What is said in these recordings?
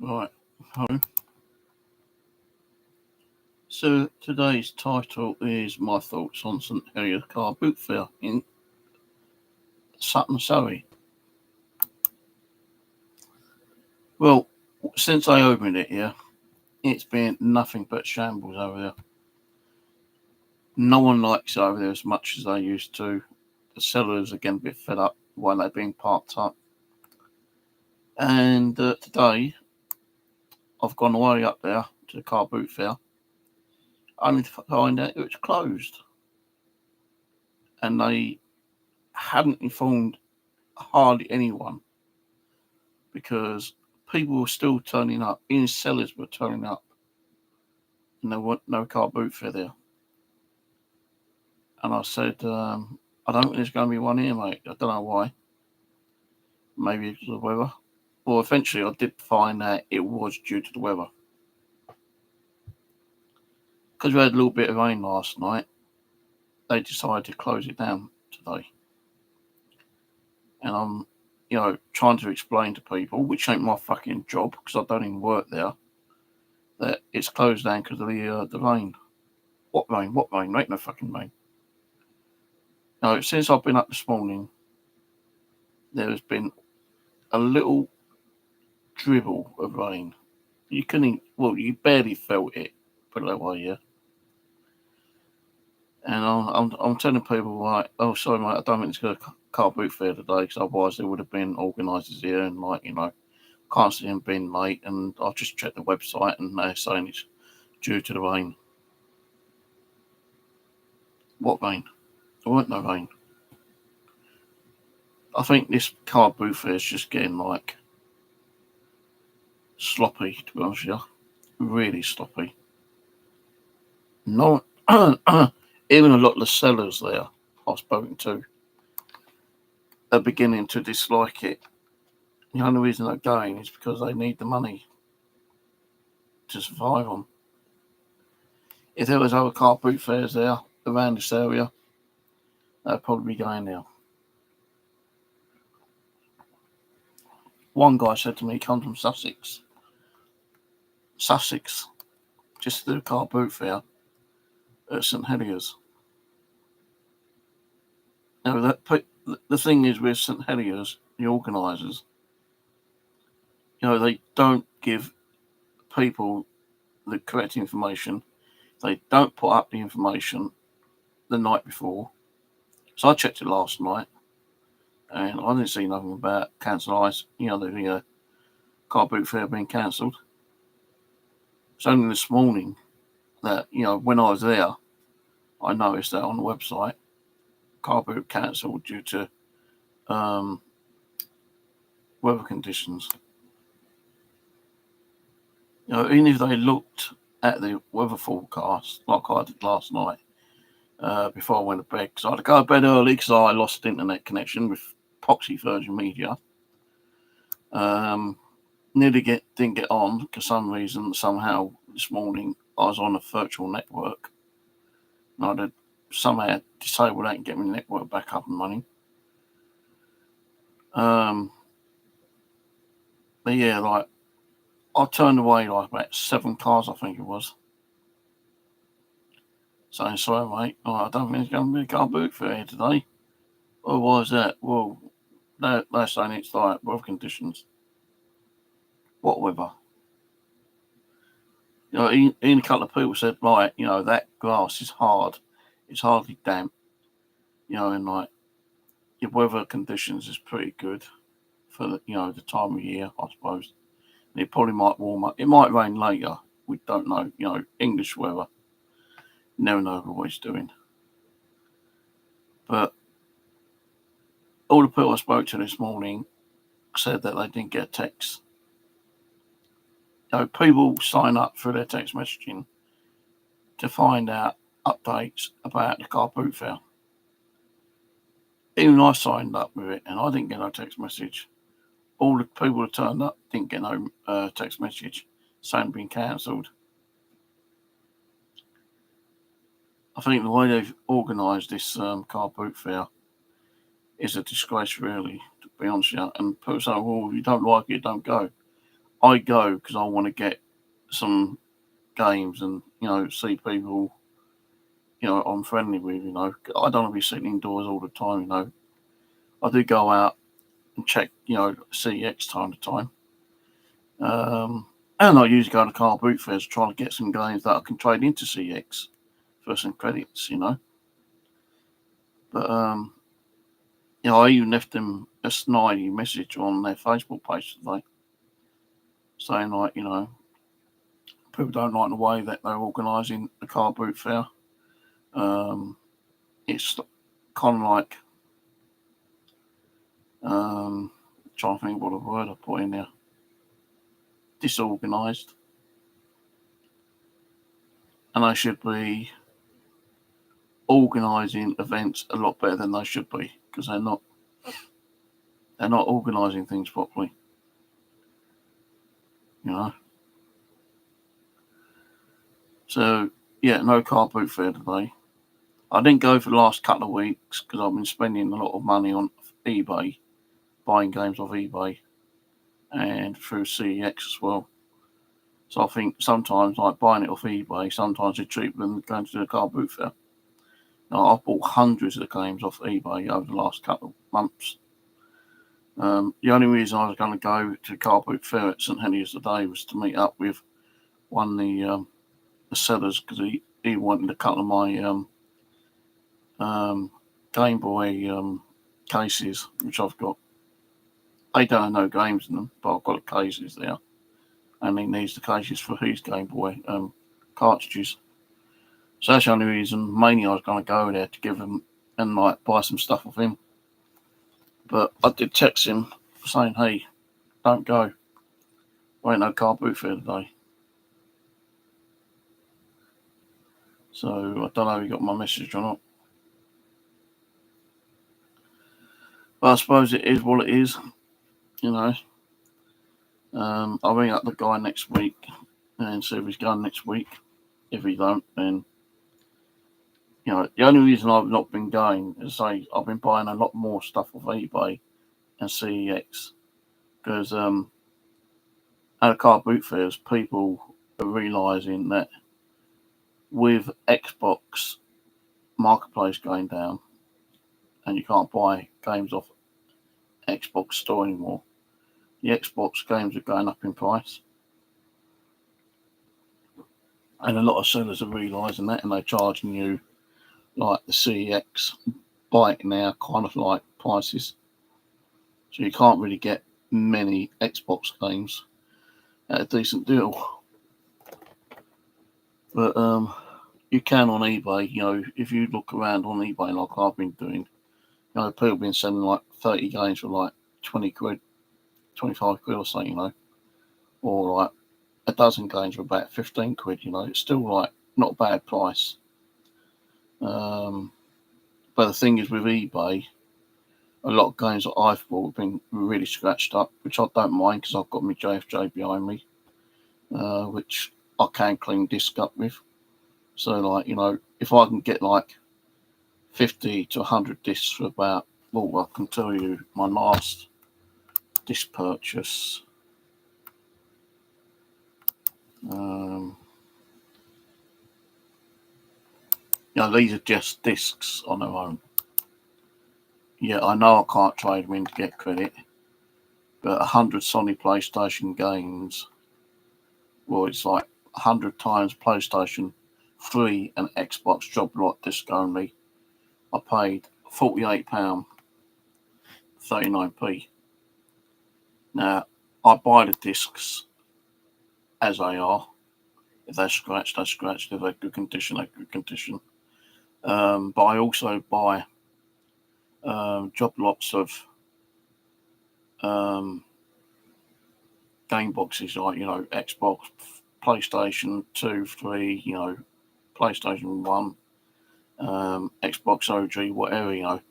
Right. So today's title is my thoughts on St Heliers Carboot Fair in Sutton, Surrey. Well, since I opened it here, it's been nothing but shambles over there. No one likes it over there as much as they used to. The sellers are getting a bit fed up while they're being parked up. And today, I've gone all the way up there to the car boot fair, only to find out it was closed. And they hadn't informed hardly anyone because people were still turning up. Even sellers were turning up. And there wasn't no car boot fair there. And I said, I don't think there's going to be one here, mate. I don't know why. Maybe because of the weather. Well, eventually I did find out it was due to the weather. Because we had a little bit of rain last night, they decided to close it down today. And I'm, trying to explain to people, which ain't my fucking job, because I don't even work there, that it's closed down because of the rain. What rain? What rain? There ain't no fucking rain. No, since I've been up this morning, there has been a little dribble of rain. You barely felt it, put it that way, yeah. And I'm telling people, like, oh, sorry, mate, I don't think it's got a car boot fair today, because otherwise there would have been organisers here, and, can't see them being late, and I've just checked the website, and they're saying it's due to the rain. What rain? There weren't no rain. I think this car boot fair is just getting, sloppy, to be honest with you. Really sloppy. No, even a lot of the sellers there I've spoken to are beginning to dislike it. The only reason they're going is because they need the money to survive on. If there was other car boot fairs there around this area, they'd probably be going there. One guy said to me he comes from Sussex, just to do a car boot fair at St Heliers. Now, the thing is with St Heliers, the organisers, they don't give people the correct information. They don't put up the information the night before. So I checked it last night, and I didn't see nothing about the car boot fair being cancelled. It's only this morning that, when I was there, I noticed that on the website, car boot cancelled due to weather conditions. Even if they looked at the weather forecast, like I did last night, before I went to bed, because I had to go to bed early because I lost internet connection with Proxy Virgin Media. Nearly didn't get on for some reason. Somehow this morning I was on a virtual network, and I had somehow disabled that and get my network back up and running. But yeah, I turned away about 7 cars, I think it was, saying, sorry mate, I don't think it's going to be a car boot fair here today. Oh, why is that? Well, they're saying it's weather conditions. What weather? Even a couple of people said, right, that grass is hard. It's hardly damp. And your weather conditions is pretty good for the time of year, I suppose. And it probably might warm up. It might rain later. We don't know. English weather. Never know what it's doing. But all the people I spoke to this morning said that they didn't get a text. People sign up for their text messaging to find out updates about the car boot fair. Even I signed up with it, and I didn't get no text message. All the people that turned up didn't get no text message saying it's been cancelled. I think the way they've organised this car boot fair is a disgrace, really, to be honest with you. And people say, well, if you don't like it, don't go. I go because I want to get some games and, see people, I'm friendly with, I don't want to be sitting indoors all the time, I do go out and check, CX time to time. And I usually go to car boot fairs to try to get some games that I can trade into CX for some credits, But, I even left them a snidey message on their Facebook page today saying, like, people don't like the way that they're organising the car boot fair. It's kind of like, trying to think what a word I put in there. Disorganised. And they should be organising events a lot better than they should be, because they're not organising things properly. So yeah, no car boot fair today. I didn't go for the last couple of weeks because I've been spending a lot of money on eBay, buying games off eBay and through CEX as well. So I think sometimes, like, buying it off eBay, sometimes it's cheaper than going to the car boot fair. Now, I've bought hundreds of games off eBay over the last couple of months. The only reason I was going to go to the car boot fair at St Heliers today was to meet up with one of the sellers, because he wanted a couple of my Game Boy cases, which I've got. They don't have no games in them, but I've got the cases there, and he needs the cases for his Game Boy cartridges. So that's the only reason. Mainly, I was going to go there to give him and like buy some stuff off him. But I did text him saying, "Hey, don't go. There ain't no car boot fair today." So I don't know if he got my message or not. But I suppose it is what it is, I'll ring up the guy next week and see if he's going next week. If he don't, then the only reason I've not been going is I've been buying a lot more stuff off eBay and CEX, because at the car boot fairs, people are realising that with Xbox Marketplace going down and you can't buy games off Xbox Store anymore, the Xbox games are going up in price. And a lot of sellers are realising that, and they're charging you like the CEX buy it now kind of like prices. So you can't really get many Xbox games at a decent deal. But you can on eBay, if you look around on eBay like I've been doing, people have been selling like 30 games for like 20 quid, 25 quid or something, or like a dozen games for about 15 quid, it's still like not a bad price. But the thing is with eBay, a lot of games that I've bought have been really scratched up, which I don't mind because I've got my JFJ behind me, which I can clean disc up with. So, like, if I can get like 50 to 100 discs for about, well, I can tell you my last disc purchase. These are just discs on their own. Yeah, I know I can't trade them in to get credit, but 100 Sony PlayStation games, well, it's like 100 times PlayStation 3 and Xbox job lot disc only. I paid £48, 39p. Now, I buy the discs as they are. If they're scratched, they're scratched. If they're good condition, they're good condition. But I also buy job lots of game boxes, like, Xbox, PlayStation 2, 3, PlayStation 1, Xbox OG, whatever,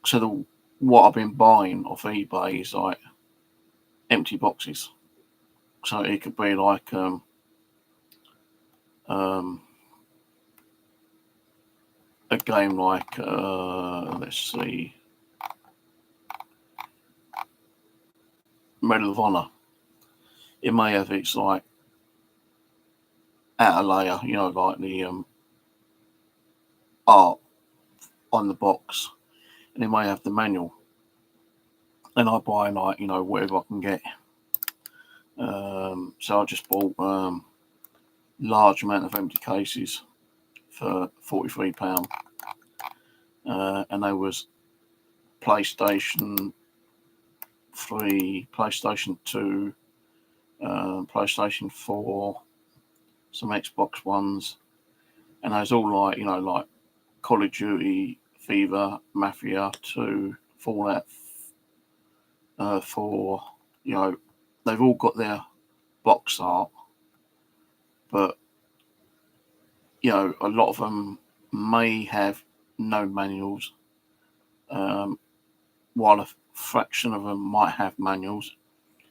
So what I've been buying off eBay is like empty boxes. So it could be like a game like, let's see, Medal of Honor. It may have its like outer layer, you know, like the art on the box, and it may have the manual. And I buy like, you know, whatever I can get. So I just bought large amount of empty cases for £43, and they was PlayStation 3, PlayStation 2, PlayStation 4, some Xbox ones, and those all like, you know, like Call of Duty, FIFA, Mafia 2, Fallout 4, you know, they've all got their box art, but, you know, a lot of them may have no manuals, while a fraction of them might have manuals.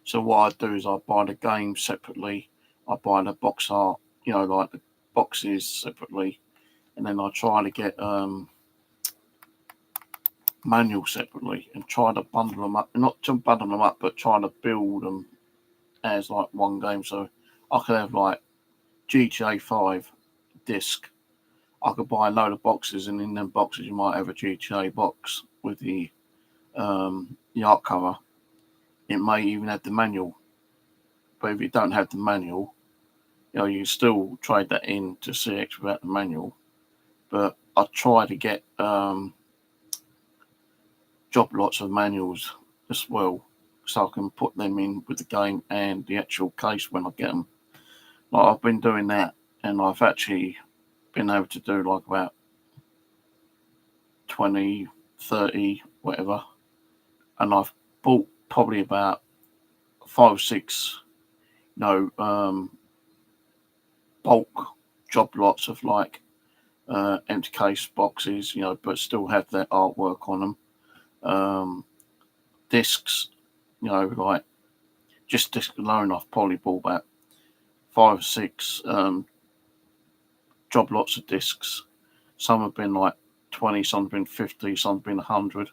So what I do is I buy the game separately, I buy the box art, you know, like the boxes separately, and then I try to get manuals separately and try to bundle them up, not to bundle them up, but try to build them as like one game. So I could have like GTA 5 disc. I could buy a load of boxes, and in them boxes you might have a GTA box with the art cover. It may even have the manual, but if you don't have the manual, you know, you still trade that in to CX without the manual. But I try to get job lots of manuals as well, so I can put them in with the game and the actual case when I get them. Like I've been doing that, and I've actually been able to do like about 20, 30, whatever, and I've bought probably about 5 or 6, you know, bulk job lots of like empty case boxes, you know, but still have their artwork on them. Discs, you know, like just disc alone, I've probably bought about 5 or 6 job lots of discs. Some have been like 20, some have been 50, some have been 100.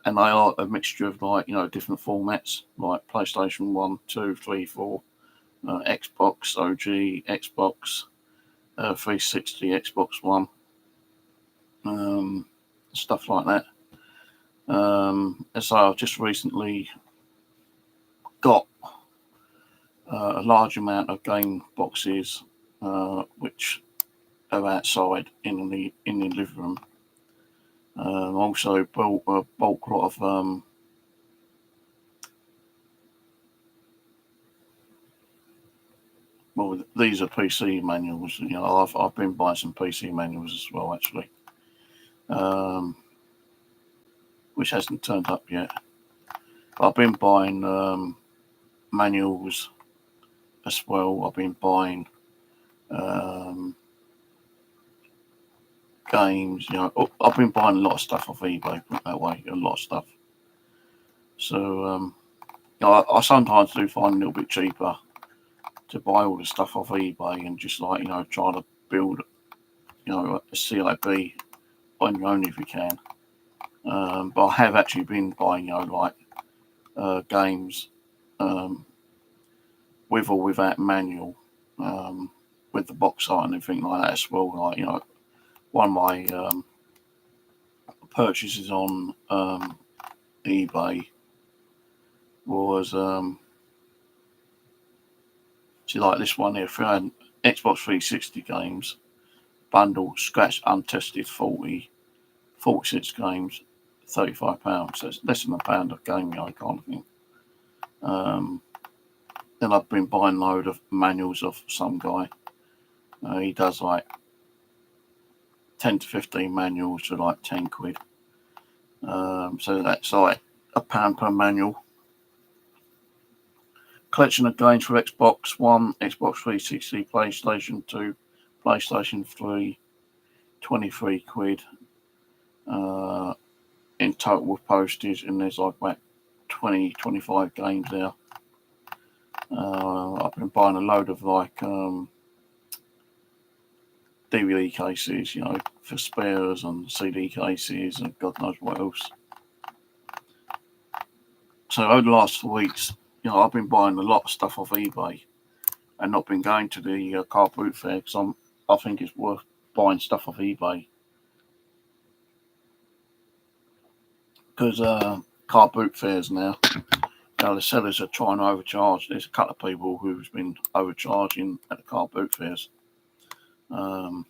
And they are a mixture of like, you know, different formats, like PlayStation 1, 2, 3, 4, Xbox, OG, Xbox, 360, Xbox One, stuff like that. And so I've just recently got a large amount of game boxes, which are outside in the living room. Also bought a bulk lot of well, these are PC manuals. You know, I've been buying some PC manuals as well, actually, which hasn't turned up yet. But I've been buying manuals as well. I've been buying games. You know, I've been buying a lot of stuff off eBay. Put it that way, a lot of stuff. So you know, I sometimes do find a little bit cheaper to buy all the stuff off eBay and just like, you know, try to build, you know, a CIB on your own if you can. But I have actually been buying, you know, like games with or without manual, with the box art and everything like that as well. Like, you know, one of my purchases on eBay was see, like this one here, Xbox 360 games bundle, scratched untested 46 games, £35. So it's less than £1 a game, you know, kind of thing. Then I've been buying a load of manuals of some guy. He does like 10 to 15 manuals for like 10 quid. So that's like £1 per manual. Collection of games for Xbox One, Xbox 360, PlayStation 2, PlayStation 3, 23 quid. In total with postage, and there's like about 20, 25 games there. I've been buying a load of like DVD cases, you know, for spares, and CD cases, and God knows what else. So over the last 4 weeks, I've been buying a lot of stuff off eBay and not been going to the car boot fair because I think it's worth buying stuff off eBay because car boot fairs now, the sellers are trying to overcharge. There's a couple of people who's been overcharging at the car boot fairs, and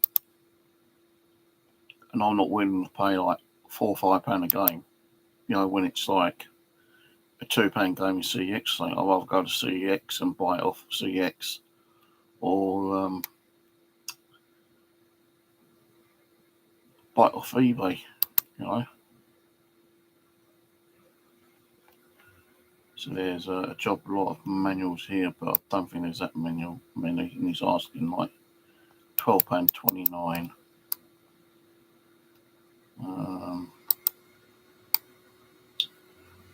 I'm not willing to pay like £4 or £5 a game. When it's like a £2 game in CX, so I'd rather go to CX and buy it off CX or buy it off eBay. So there's a job lot of manuals here, but I don't think there's that many. And he's asking like £12.29.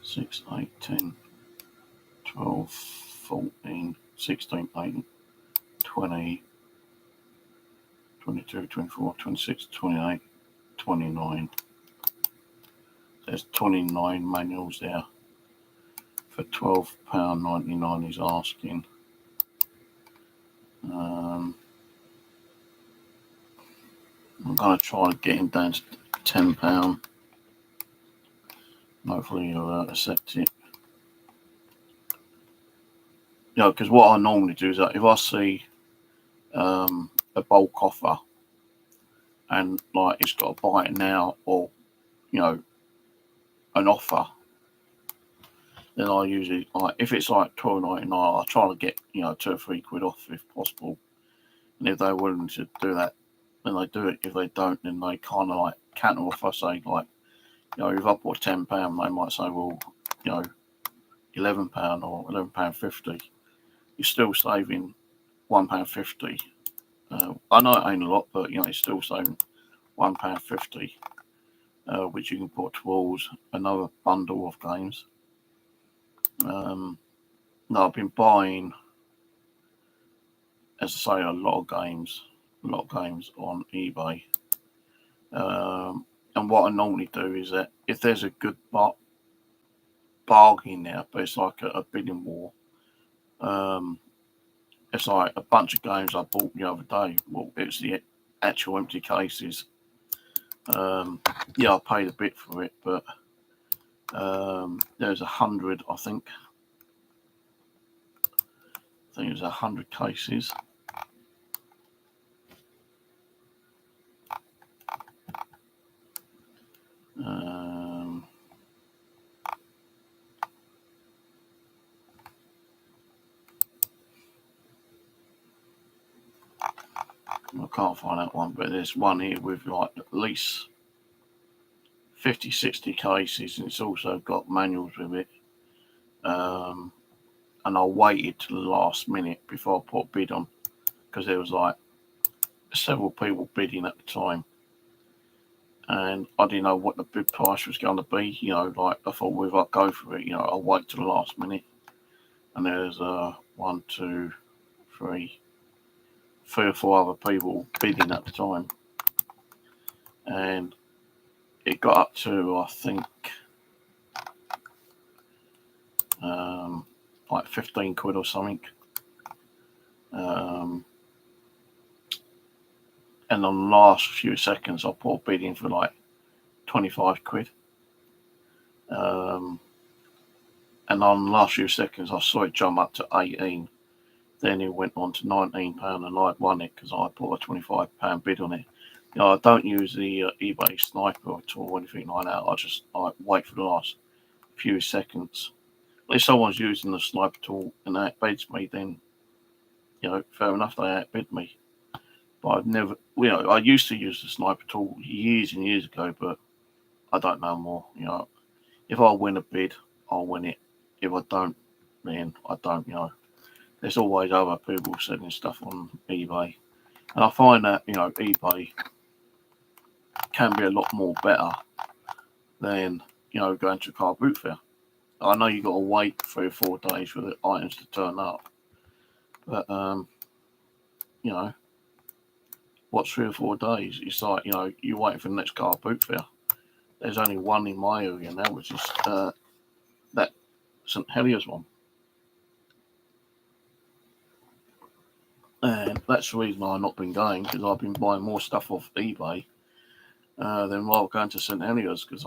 6, 8, 10, 12, 14, 16, 18, 20, 22, 24, 26, 28, 29. There's 29 manuals there for £12.99 he's asking. I'm going to try to get him down to £10. Hopefully he'll accept it. Because what I normally do is that if I see a bulk offer and like it's got a buy it now or an offer, then I usually if it's like £12.99, I try to get £2 or £3 off if possible. And if they're willing to do that, then they do it. If they don't, then they kind of like counter offer. Say like if I bought £10, they might say, well, £11 or £11.50. You're still saving £1.50. I know it ain't a lot, but it's still saving £1.50, which you can put towards another bundle of games. I've been buying, as I say, a lot of games on eBay. And what I normally do is that if there's a good bargain there, but it's like a bidding war. It's like a bunch of games I bought the other day. Well, it's the actual empty cases. I paid a bit for it, but there's 100, I think. It was 100 cases. I can't find that one, but there's one here with like at least 50, 60 cases, and it's also got manuals with it. And I waited to the last minute before I put a bid on because there was like several people bidding at the time. And I didn't know what the bid price was going to be. Like I thought, well, if I go for it, I'll wait till the last minute. And there's 1, 2, 3 or 4 other people bidding at the time. And it got up to, I think, like £15 or something. And on the last few seconds, I put a bid in for like £25. And on the last few seconds, I saw it jump up to 18. Then it went on to £19, and I'd won it because I put a £25 bid on it. I don't use the eBay sniper at all or anything like that. I just wait for the last few seconds. If someone's using the sniper tool and outbids me, then fair enough, they outbid me. But I've never, I used to use the sniper tool years and years ago, but I don't know more. If I win a bid, I'll win it. If I don't, then I don't. There's always other people selling stuff on eBay, and I find that eBay can be a lot more better than going to a car boot fair. I know you got to wait 3 or 4 days for the items to turn up, but what's 3 or 4 days? It's like you're waiting for the next car boot fair. There's only one in my area now, which is that St Heliers one. And that's the reason I've not been going, because I've been buying more stuff off eBay than while going to St Heliers, because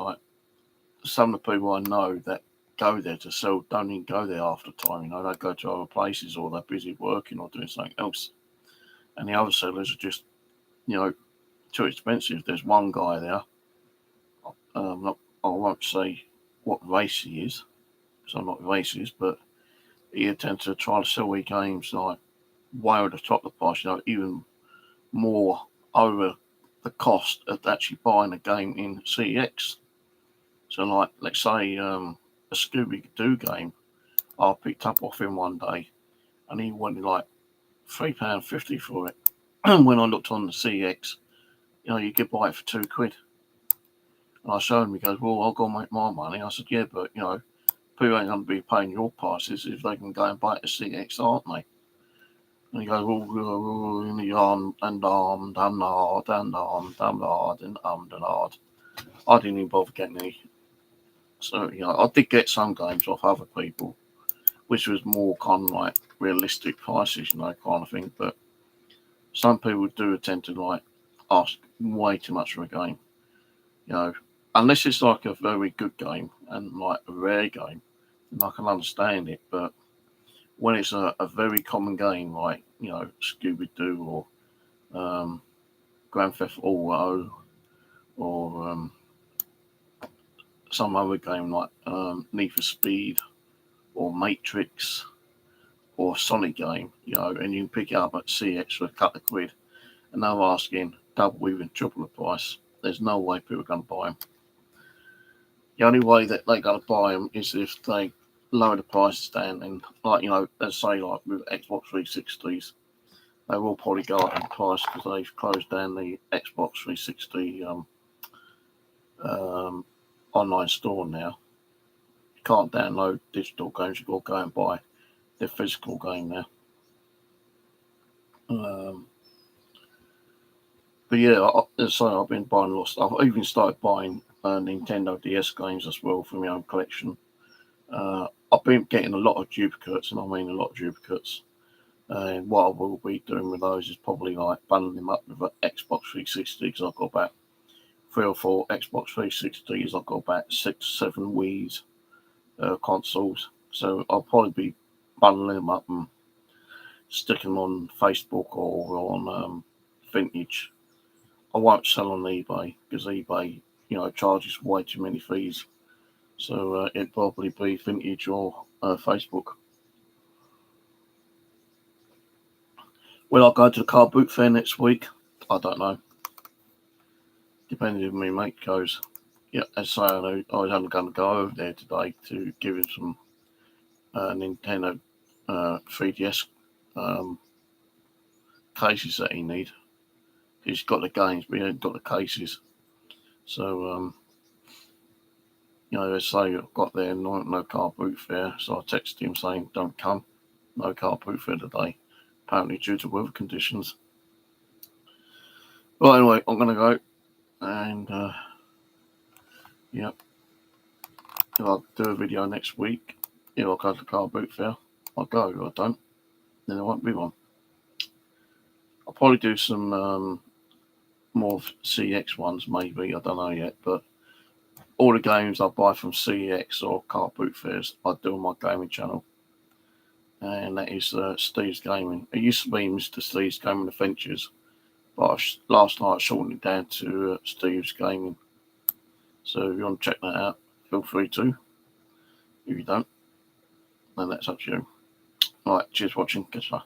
some of the people I know that go there to sell don't even go there after time. They go to other places, or they're busy working or doing something else. And the other sellers are just, too expensive. There's one guy there. I won't say what race he is, because I'm not racist, but he tends to try to sell his games like way over the top of the price, even more over the cost of actually buying a game in CX. So, like, let's say a Scooby-Doo game I picked up off him one day, and he wanted like £3.50 for it. And when I looked on the CX, you could buy it for £2. And I showed him, he goes, well, I've got to make my money. I said, yeah, but, people ain't going to be paying your prices if they can go and buy it at CX, aren't they? And he goes, I didn't even bother getting any. So, I did get some games off other people, which was more kind of like realistic prices, kind of thing. But some people do tend to like ask way too much for a game, unless it's like a very good game and like a rare game, then I can understand it. But when it's a very common game like Scooby-Doo or Grand Theft Auto or some other game like Need for Speed or Matrix or Sonic game, and you can pick it up at CX for a couple of quid, and they're asking double, even triple the price. There's no way people are going to buy them. The only way that they're going to buy them is if they lower the prices down, and let's say like with Xbox 360s, they will probably go up in price because they've closed down the Xbox 360 online store now. You can't download digital games, you've got to go and buy the physical game now. But yeah, I've been buying a lot of stuff. I even started buying Nintendo DS games as well for my own collection. I've been getting a lot of duplicates, and I mean a lot of duplicates. And what I will be doing with those is probably like bundling them up with an Xbox 360, because I've got about 3 or 4 Xbox 360s. I've got about 6, 7 Wii's consoles. So I'll probably be bundling them up and sticking them on Facebook or on Vintage. I won't sell on eBay because eBay, charges way too many fees. So it'd probably be Vintage or Facebook. Will I go to the car boot fair next week? I don't know. Depending if my mate goes. Yeah, as I say, I was only going to go over there today to give him some Nintendo 3DS cases that he needs. He's got the games, but he ain't got the cases. So, let's say I got there, no car boot fair. So I texted him saying, don't come. No car boot fair today. Apparently due to weather conditions. Well, anyway, I'm going to go. And, if I'll do a video next week, if I'll go to the car boot fair, I'll go. If I don't, then there won't be one. I'll probably do some more CX ones, maybe. I don't know yet. But all the games I buy from CX or car boot fairs, I do on my gaming channel. And that is Steve's Gaming. It used to be Mr. Steve's Gaming Adventures, but last night I shortened it down to Steve's Gaming. So if you want to check that out, feel free to. If you don't, then that's up to you. Alright, cheers for watching. Catch you later.